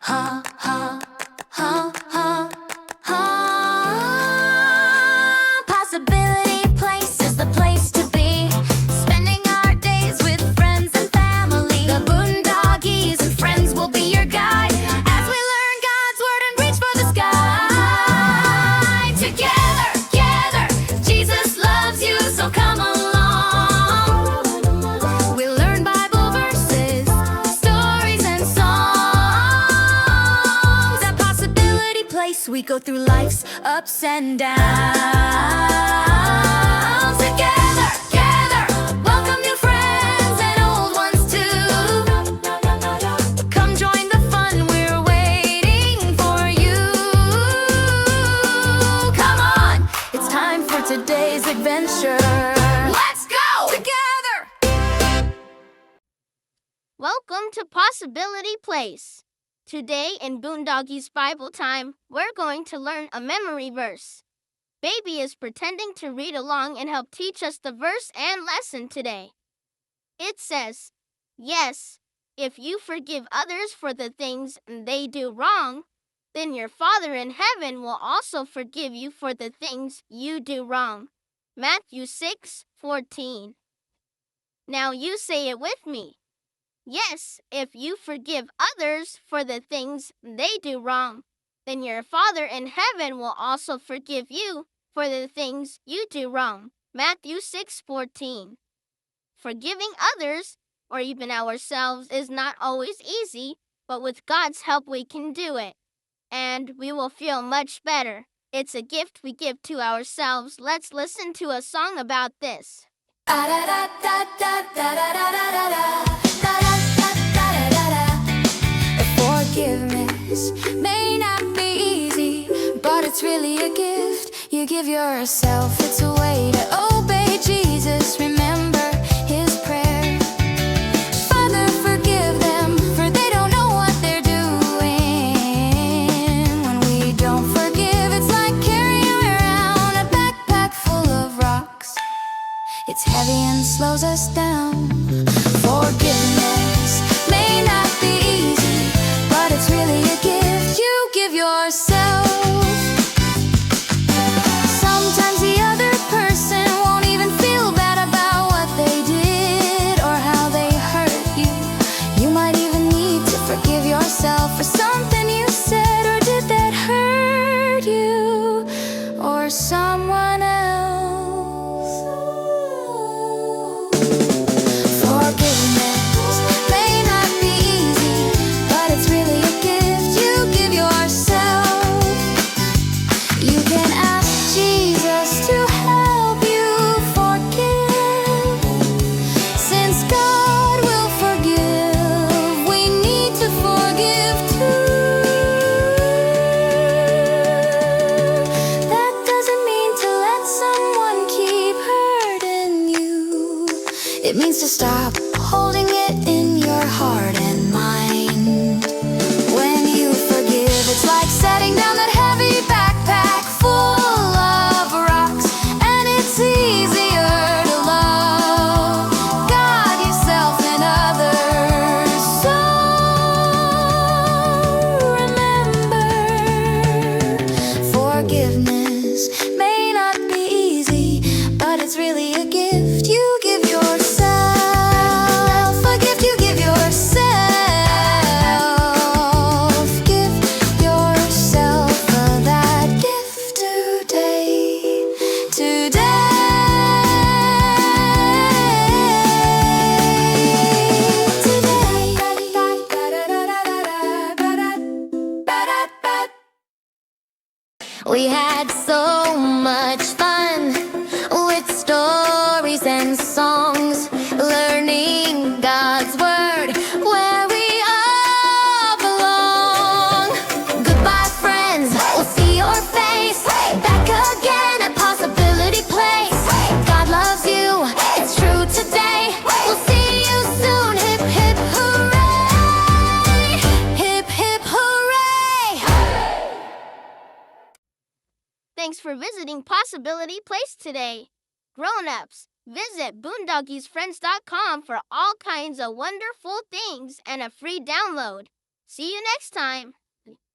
Ha, ha, ha, ha, ha. Possibility Place is the place to be. Spending our days with friends and family. The Boondoggies and friends will be your guide as we learn God's word and reach for the sky. Together, together, Jesus loves you, so come along. We'll learn Bible verses, stories and songs. At Possibility Place, we go through life's ups and downs. Together, together, welcome new friends and old ones too. Come join the fun, we're waiting for you. Come on, it's time for today's adventure. Let's go! Together! Welcome to Possibility Place. Today in Boondoggies Bible Time, we're going to learn a memory verse. Baby is pretending to read along and help teach us the verse and lesson today. It says, "Yes, if you forgive others for the things they do wrong, then your Father in heaven will also forgive you for the things you do wrong." Matthew 6:14. Now you say it with me. Yes, if you forgive others for the things they do wrong, then your Father in heaven will also forgive you for the things you do wrong. Matthew 6:14. Forgiving others, or even ourselves, is not always easy, but with God's help we can do it. And we will feel much better. It's a gift we give to ourselves. Let's listen to a song about this. Forgiveness may not be easy, but it's really a gift you give yourself. It's a way to obey Jesus. Remember his prayer. Father, forgive them, for they don't know what they're doing. When we don't forgive, it's like carrying around a backpack full of rocks. It's heavy and slows us down. Forgiveness may not be easy, but it's really a gift you give yourself. Sometimes the other person won't even feel bad about what they did or how they hurt you. You might even need to forgive yourself for something you said or did that hurt you or someone else. Forgiveness may not be easy, but it's really a gift you give yourself. You can ask Jesus to help you forgive. Since God will forgive, we need to forgive too. That doesn't mean to let someone keep hurting you. It means to stop holding it in your heart and mind. When you forgive, it's like setting down that heavy backpack full of rocks, and it's easier to love God, yourself, and others. So remember, forgiveness may not be easy, but it's really a gift you give yourself. A gift you give yourself. Give yourself that gift today. Today. We had so much fun with stories and songs, learning God's word where we all belong. Goodbye, friends, we'll see your face back again at Possibility Place. God loves you, it's true today. We'll see you soon. Hip, hip, hooray! Hip, hip, hooray! Thanks for visiting Possibility Place today. Grown-ups, visit boondoggiesfriends.com for all kinds of wonderful things and a free download. See you next time.